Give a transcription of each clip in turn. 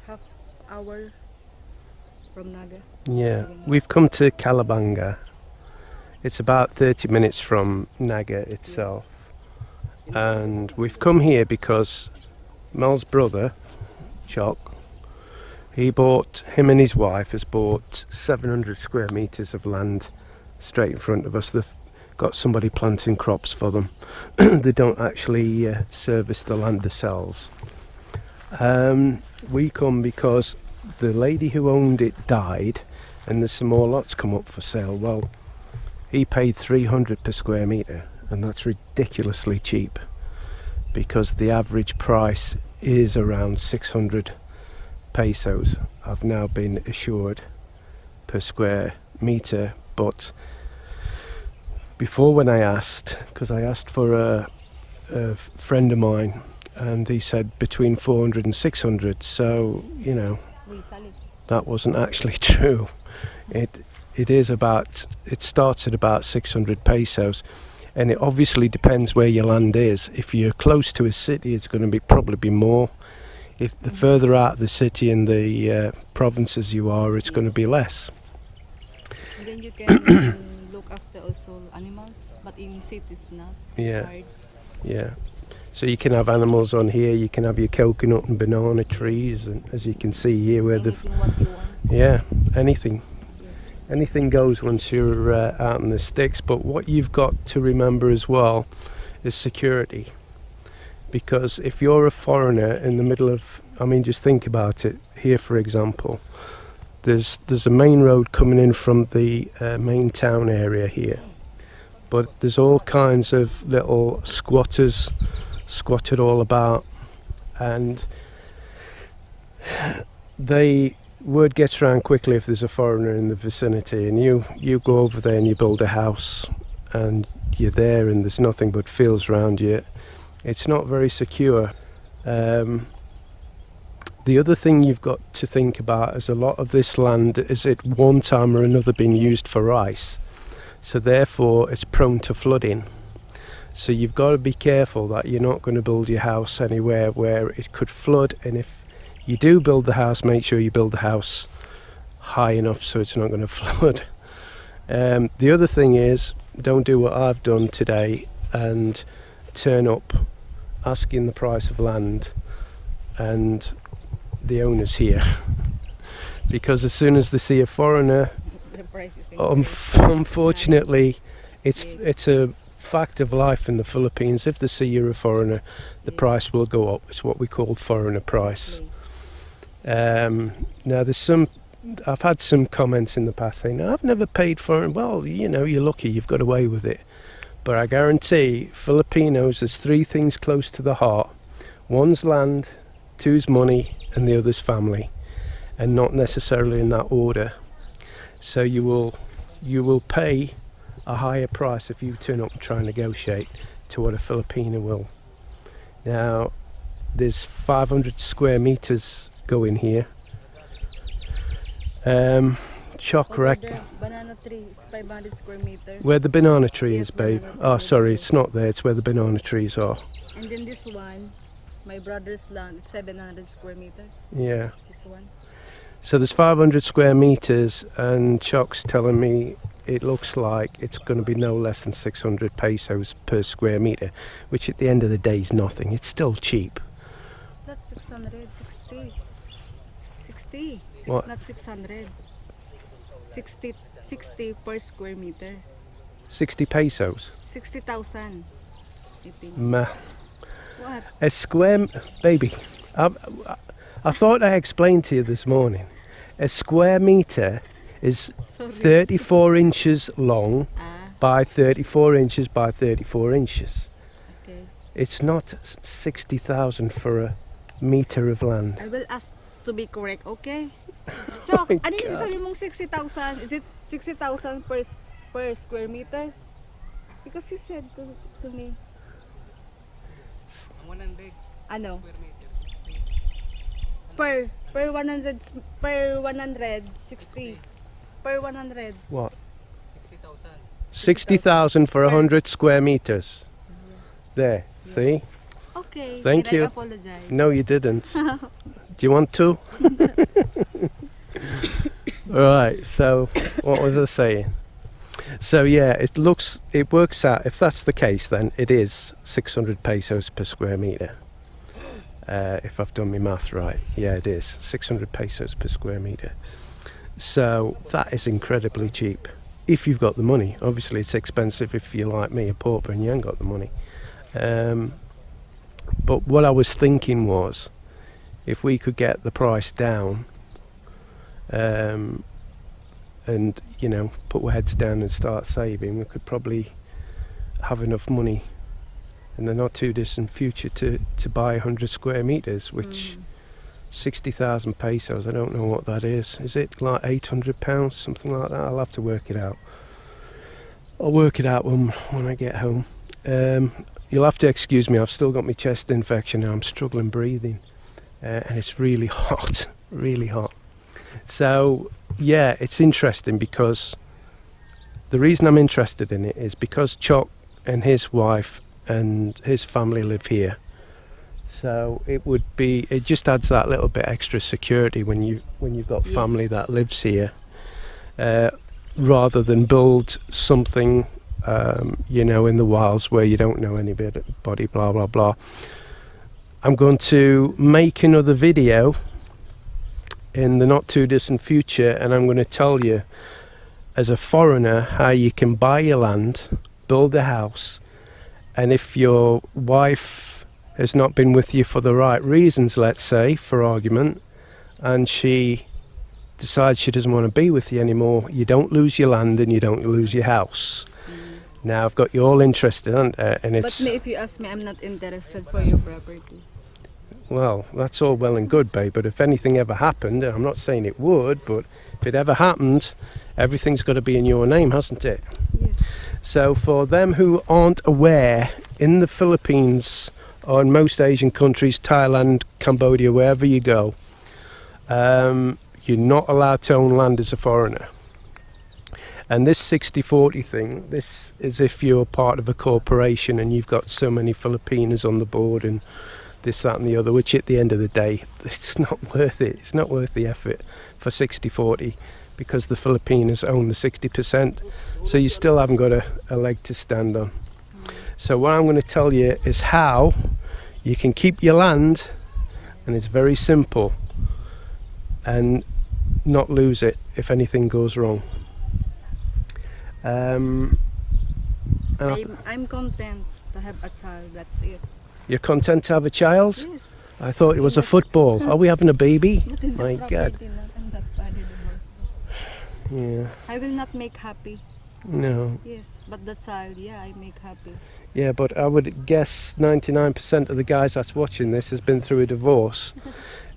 half hour from Naga. Yeah, we've come to Calabanga. It's about 30 minutes from Naga itself. Yes. And we've come here because Mel's brother, Choc, him and his wife has bought 700 square meters of land straight in front of us. They've got somebody planting crops for them. They don't actually service the land themselves. We come because the lady who owned it died and there's some more lots come up for sale. Well, he paid 300 per square metre and that's ridiculously cheap because the average price is around 600 pesos, I've now been assured, per square metre. But before, when I asked, because I asked for a friend of mine and he said between 400 and 600, so you know that wasn't actually true. It starts at about 600 pesos, and it obviously depends where your land is. If you're close to a city, it's going to probably be more. If the further out of the city and the provinces you are, it's going to be less. And then you can look after also animals, but in cities not. It's hard. Yeah. So you can have animals on here. You can have your coconut and banana trees, and as you can see here, where what you want. Yeah, anything. Anything goes once you're out in the sticks. But what you've got to remember as well is security. Because if you're a foreigner in the middle of, I mean, just think about it. Here, for example, there's a main road coming in from the main town area here. But there's all kinds of little squatters squatted all about. And word gets around quickly if there's a foreigner in the vicinity, and you go over there and you build a house and you're there and there's nothing but fields around you. It's not very secure. The other thing you've got to think about is a lot of this land is at one time or another been used for rice, so therefore it's prone to flooding. So you've got to be careful that you're not going to build your house anywhere where it could flood, and if you do build the house, make sure you build the house high enough so it's not going to flood. The other thing is, don't do what I've done today and turn up asking the price of land and the owner's here. Because as soon as they see a foreigner, the price is unfortunately, it's a fact of life in the Philippines. If they see you're a foreigner, the price will go up. It's what we call foreigner price. Now I've had some comments in the past saying, I've never paid foreign. Well, you know, you're lucky, you've got away with it. But I guarantee Filipinos, there's three things close to the heart. One's land, two's money, and the other's family, and not necessarily in that order. So you will pay a higher price if you turn up and try and negotiate to what a Filipino will. Now, there's 500 square meters going here. Choc wreck. Banana tree, it's 500 square meters. Where the banana tree Yes, is, babe. banana Oh, tree. sorry, it's not there. It's where the banana trees are. And then this one, my brother's land, it's 700 square meters. Yeah. This one. So there's 500 square meters, and Choc's telling me it looks like it's going to be no less than 600 pesos per square meter, which at the end of the day is nothing. It's still cheap. It's not 600, 60. 60. What? Not 600. 60 per square meter. 60 pesos. 60,000. I think. What? A square, baby. I thought I explained to you this morning. A square meter is 34 inches long by 34 inches by 34 inches. Okay. It's not 60,000 for a meter of land. I will ask to be correct, okay? Choc, ano yung sabi mong 60,000? Is it 60,000 per square meter? Because he said to me. 100 Ano? square meter, 60. Per 100 60 per 100. What? 60,000. 60,000 for 100 square meters. There, see? Okay. Thank and you. I apologize. No, you didn't. Do you want to? Right, so what was I saying? So yeah, it works out, if that's the case, then it is 600 pesos per square meter. If I've done my math right, yeah, it is 600 pesos per square meter. So that is incredibly cheap if you've got the money. Obviously it's expensive if you're like me, a pauper, and you ain't got the money. But what I was thinking was, if we could get the price down, and you know, put our heads down and start saving, we could probably have enough money in the not too distant future to buy 100 square meters, which 60,000 pesos, I don't know what that is. Is it like £800, something like that? I'll have to work it out. I'll work it out when I get home. You'll have to excuse me, I've still got my chest infection and I'm struggling breathing, and it's really hot, really hot. So yeah, it's interesting because the reason I'm interested in it is because Choc and his wife and his family live here. So it just adds that little bit extra security when you've got family that lives here, rather than build something you know, in the wilds where you don't know anybody, blah blah blah. I'm going to make another video in the not too distant future, and I'm going to tell you as a foreigner how you can buy your land, build a house, and if your wife has not been with you for the right reasons, let's say for argument, and she decides she doesn't want to be with you anymore, you don't lose your land and you don't lose your house. Now I've got you all interested, and it's... But if you ask me, I'm not interested for your property. Well, that's all well and good, babe, but if anything ever happened, and I'm not saying it would, but if it ever happened, everything's got to be in your name, hasn't it? Yes. So for them who aren't aware, in the Philippines or in most Asian countries, Thailand, Cambodia, wherever you go, you're not allowed to own land as a foreigner. And this 60-40 thing, this is if you're part of a corporation and you've got so many Filipinos on the board and this, that and the other, which at the end of the day, it's not worth it. It's not worth the effort for 60-40 because the Filipinos own the 60%. So you still haven't got a leg to stand on. So what I'm going to tell you is how you can keep your land, and it's very simple, and not lose it if anything goes wrong. I'm content to have a child, that's it. You're content to have a child? Yes. I thought it was a football. Are we having a baby? Not in the My property, God. I'm not valuable. Yeah. I will not make happy. No. Yes, but the child, yeah, I make happy. Yeah, but I would guess 99% of the guys that's watching this has been through a divorce.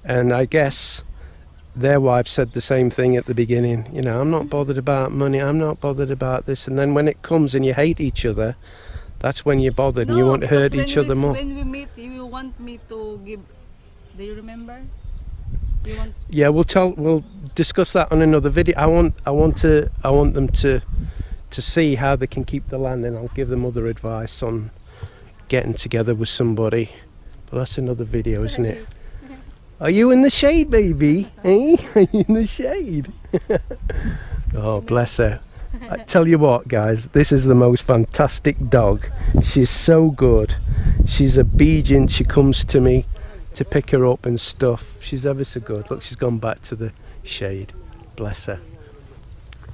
And I guess their wife said the same thing at the beginning. You know, I'm not bothered about money, I'm not bothered about this. And then when it comes and you hate each other, that's when you're bothered and you want to hurt each other more. When we meet, you want me to give... Do you remember? You want... Yeah, we'll discuss that on another video. I want them to see how they can keep the land, and I'll give them other advice on getting together with somebody. But that's another video, isn't it? Are you in the shade, baby? Eh? Are you in the shade? Oh, bless her. I tell you what, guys, this is the most fantastic dog. She's so good. She's obedient. She comes to me to pick her up and stuff. She's ever so good. Look, she's gone back to the shade. Bless her.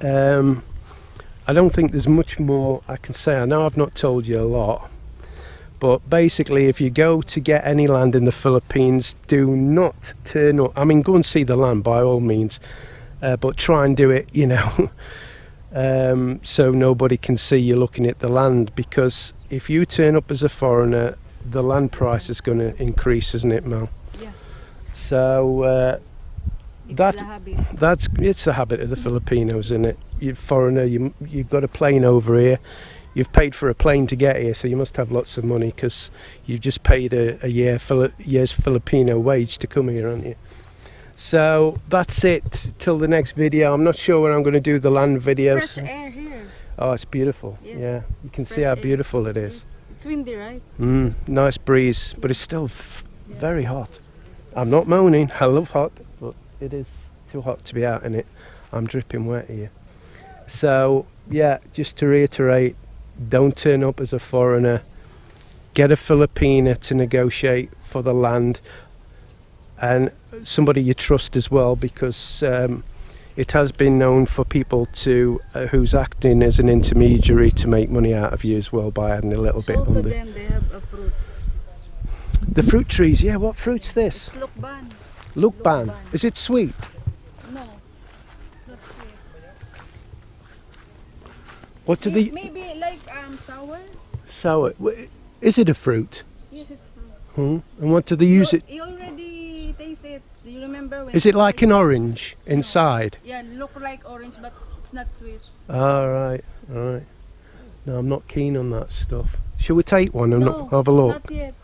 I don't think there's much more I can say. I know I've not told you a lot, but basically if you go to get any land in the Philippines, do not turn up. I mean, go and see the land by all means, but try and do it, you know, so nobody can see you looking at the land, because if you turn up as a foreigner, the land price is going to increase, isn't it, Mel? Yeah. So It's the habit. It's the habit of the Filipinos, isn't it? You're a foreigner, you've got a plane over here, you've paid for a plane to get here, so you must have lots of money because you've just paid a year's Filipino wage to come here, haven't you? So that's it till the next video. I'm not sure when I'm going to do the land videos. It's fresh air here. Oh, it's beautiful. Yes. Yeah, you can see Fresh how air. beautiful it is. Yes. It's windy, right? Nice breeze, but it's still very hot. I'm not moaning. I love hot, but it is too hot to be out in it. I'm dripping wet here. So yeah, just to reiterate, don't turn up as a foreigner. Get a Filipina to negotiate for the land, and somebody you trust as well, because it has been known for people to who's acting as an intermediary to make money out of you as well by adding a little bit Show to on the them they have a fruit. fruit trees. Yeah, what fruit's this? It's lukban. Lukban. Lukban. Is it sweet? No, it's not sweet. What do they Maybe like sour. sour? Is it a fruit? Yes, it's fruit. And what do they use it? You already taste it. Do you remember when? Is it like an orange inside? Yeah, look like orange, but it's not sweet. All right, all right. No, I'm not keen on that stuff. Shall we take one and No, have a look? not yet.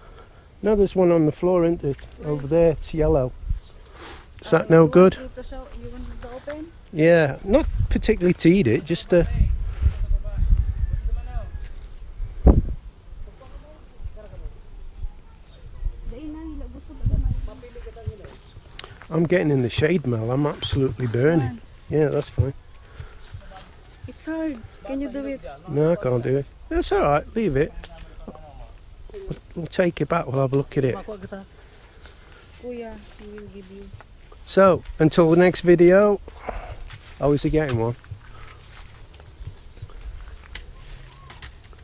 No, there's one on the floor, isn't it? Over there, it's yellow. Is that no good? You want me to open? Yeah, not particularly to eat it, just to... I'm getting in the shade, Mel. I'm absolutely burning. Yeah, that's fine. It's hard. Can you do it? No, I can't do it. That's all right. Leave it. We'll take it back. We'll have a look at it. Kuya, he will give you. So, until the next video. Oh, is he getting one?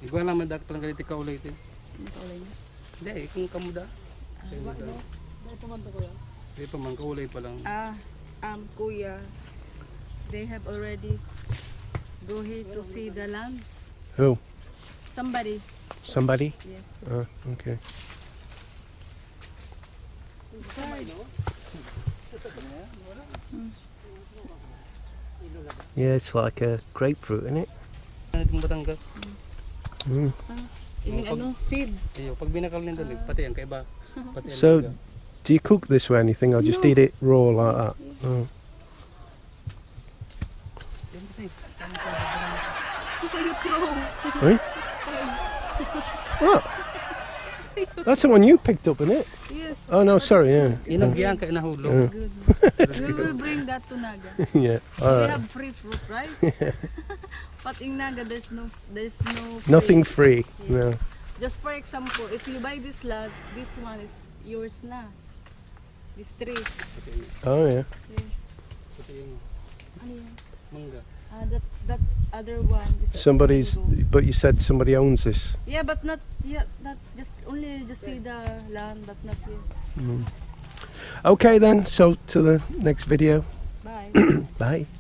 Igual lang madak palang ganito ka ulit eh. Hindi, kung kamuda. Hindi pa man kaulay pa lang. Kuya, they have already go here to see the land. Who? Somebody. Somebody? Yes. Oh, okay. Yeah, it's like a grapefruit, isn't it? Itong Batangas. Mm. Ini seed. Iyo, pag binakal nito, pati ang kaiba. Pati ang So, liga. do you cook this with anything or just No. eat it raw like that? Oh. Yan kasi. You throw. Eh? What? That's the one you picked up, isn't it? Yes. Oh no, sorry, yeah. Inagyan ka inahulog. Good. We will bring that to Naga. Yeah, We alright. have free fruit, right? But in Naga, there's no free. Nothing free, Yes. no. Just for example, if you buy this land, this one is yours na. This tree. Oh yeah. Yeah. Pati yung Ano yan? mangga. That other one is Somebody's, mango. but you said somebody owns this. Yeah, but not yet. Not just only just see the land, but not yet. Okay then, so to the next video. Bye. Bye.